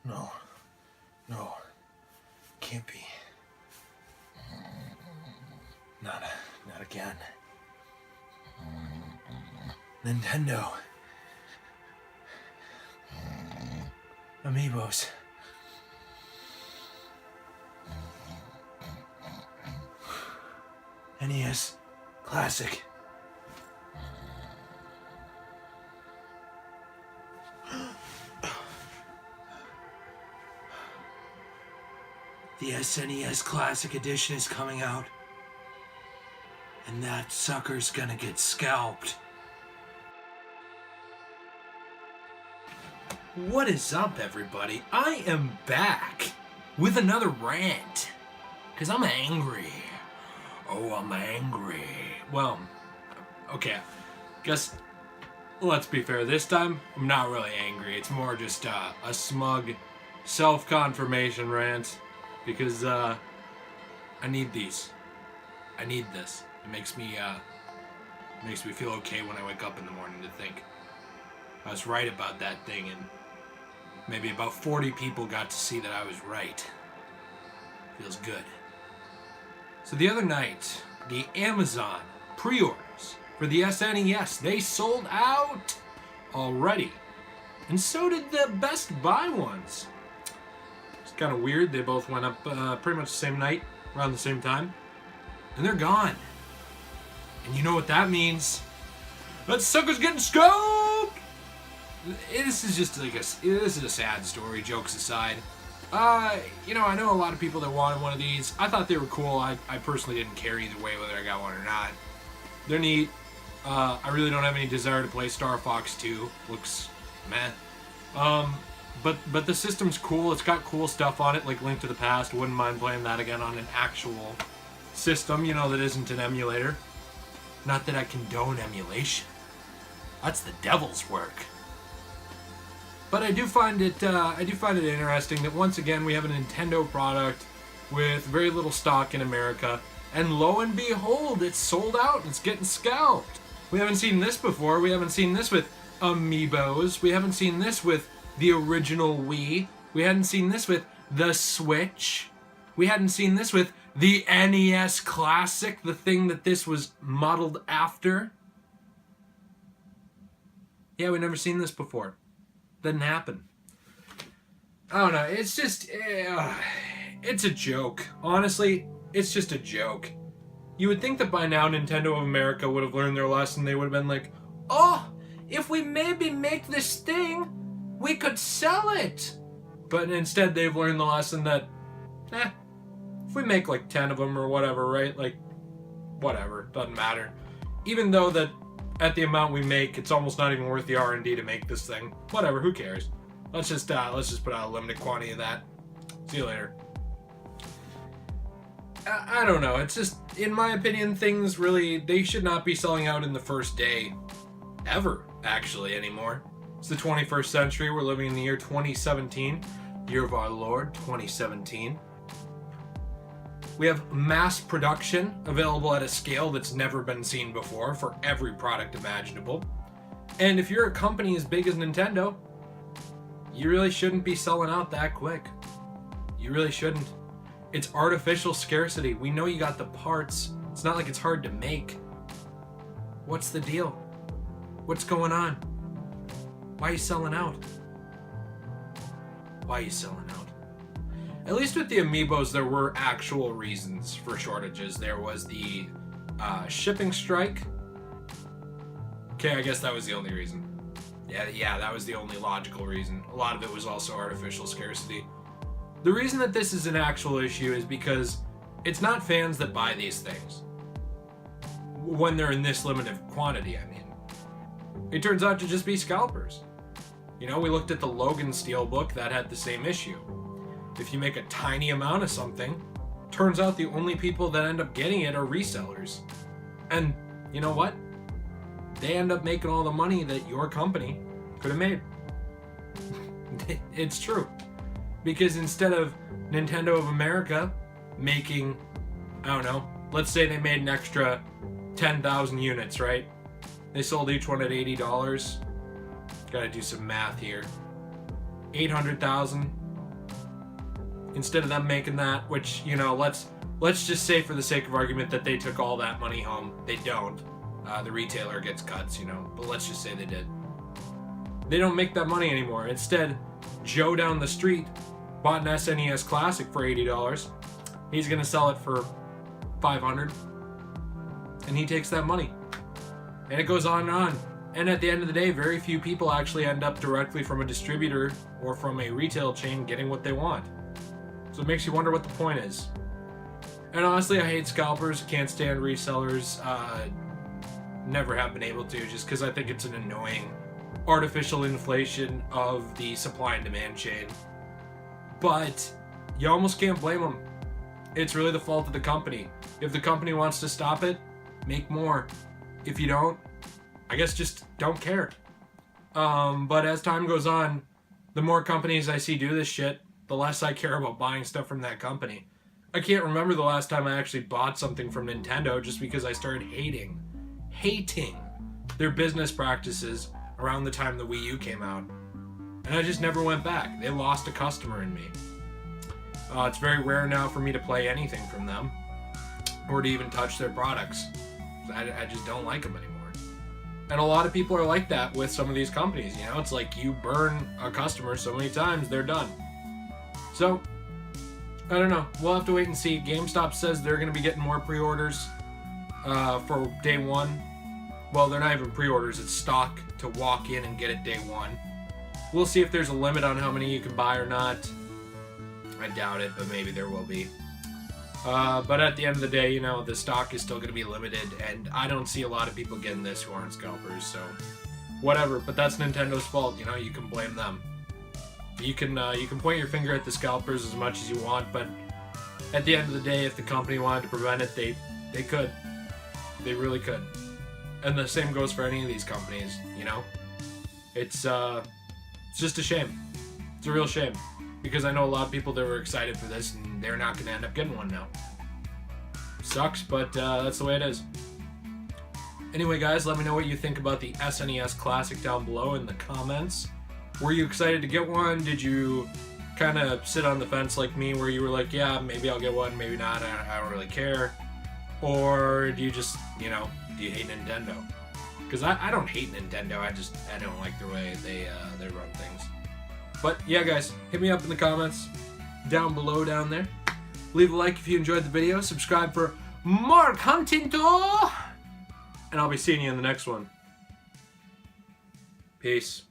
No. No. Can't be. Not again. Nintendo. Amiibos. NES Classic. The SNES Classic Edition is coming out, and that sucker's gonna get scalped. What is up, everybody? I am back with another rant, because I'm angry. Oh, I'm angry. Well, okay, guess, let's be fair, this time, I'm not really angry. It's more just a smug self-confirmation rant. Because I need these. I need this. It makes me feel okay when I wake up in the morning to think I was right about that thing, and maybe about 40 people got to see that I was right. Feels good. So the other night, the Amazon pre-orders for the SNES, they sold out already. And so did the Best Buy ones. Kind of weird. They both went up pretty much the same night, around the same time, and they're gone. And you know what that means? That sucker's getting scoped. This is just like this is a sad story. Jokes aside, I know a lot of people that wanted one of these. I thought they were cool. I personally didn't care either way whether I got one or not. They're neat. I really don't have any desire to play Star Fox 2. Looks meh. But the system's cool. It's got cool stuff on it, like Link to the Past. Wouldn't mind playing that again on an actual system, that isn't an emulator. Not that I condone emulation. That's the devil's work. But I do find it interesting that once again we have a Nintendo product with very little stock in America, and lo and behold, it's sold out and it's getting scalped. We haven't seen this before. We haven't seen this with Amiibos. We haven't seen this with the original Wii. We hadn't seen this with the Switch. We hadn't seen this with the NES Classic, the thing that this was modeled after. Yeah, we've never seen this before. Didn't happen. I don't know. It's just, it's a joke. Honestly, it's just a joke. You would think that by now Nintendo of America would have learned their lesson. They would have been like, oh, if we maybe make this thing, we could sell it. But instead they've learned the lesson that, if we make like 10 of them or whatever, right? Like, whatever, doesn't matter. Even though that at the amount we make, it's almost not even worth the R&D to make this thing. Whatever, who cares? Let's just put out a limited quantity of that. See you later. I don't know, it's just, in my opinion, things really, they should not be selling out in the first day. Ever, actually, anymore. It's the 21st century. We're living in the year 2017, year of our Lord, 2017. We have mass production available at a scale that's never been seen before for every product imaginable. And if you're a company as big as Nintendo, you really shouldn't be selling out that quick. You really shouldn't. It's artificial scarcity. We know you got the parts. It's not like it's hard to make. What's the deal? What's going on? Why are you selling out? Why are you selling out? At least with the Amiibos, there were actual reasons for shortages. There was the shipping strike. Okay, I guess that was the only reason. Yeah, that was the only logical reason. A lot of it was also artificial scarcity. The reason that this is an actual issue is because it's not fans that buy these things. When they're in this limited quantity, I mean. It turns out to just be scalpers. We looked at the Logan Steelbook, that had the same issue. If you make a tiny amount of something, turns out the only people that end up getting it are resellers. And you know what? They end up making all the money that your company could have made. It's true. Because instead of Nintendo of America making, I don't know, let's say they made an extra 10,000 units, right? They sold each one at $80. Gotta do some math here. 800,000 instead of them making that, which, you know, let's just say for the sake of argument that they took all that money home. They don't. The retailer gets cuts, you know, but let's just say they did. They don't make that money anymore. Instead, Joe down the street bought an SNES Classic for $80. He's going to sell it for $500. And he takes that money. And it goes on and on. And at the end of the day, very few people actually end up directly from a distributor or from a retail chain getting what they want. So it makes you wonder what the point is. And honestly, I hate scalpers. Can't stand resellers. Never have been able to, just because I think it's an annoying artificial inflation of the supply and demand chain. But you almost can't blame them. It's really the fault of the company. If the company wants to stop it, make more. If you don't, I guess just don't care. But as time goes on, the more companies I see do this shit, the less I care about buying stuff from that company. I can't remember the last time I actually bought something from Nintendo just because I started hating their business practices around the time the Wii U came out. And I just never went back. They lost a customer in me. It's very rare now for me to play anything from them or to even touch their products. I just don't like them anymore. And a lot of people are like that with some of these companies. You know, it's like you burn a customer so many times, they're done. So, I don't know. We'll have to wait and see. GameStop says they're going to be getting more pre-orders for day one. Well, they're not even pre-orders. It's stock to walk in and get it day one. We'll see if there's a limit on how many you can buy or not. I doubt it, but maybe there will be. But at the end of the day, you know, the stock is still going to be limited, and I don't see a lot of people getting this who aren't scalpers, so whatever. But that's Nintendo's fault, you know, you can blame them. You can point your finger at the scalpers as much as you want, but at the end of the day, if the company wanted to prevent it, they could. They really could. And the same goes for any of these companies, you know? It's just a shame. It's a real shame. Because I know a lot of people that were excited for this, and they're not going to end up getting one now. Sucks, but that's the way it is. Anyway, guys, let me know what you think about the SNES Classic down below in the comments. Were you excited to get one? Did you kind of sit on the fence like me, where you were like, yeah, maybe I'll get one, maybe not, I don't really care? Or do you just, you know, do you hate Nintendo? Because I don't hate Nintendo, I don't like the way they run things. But yeah, guys, hit me up in the comments down below down there. Leave a like if you enjoyed the video. Subscribe for more content. And I'll be seeing you in the next one. Peace.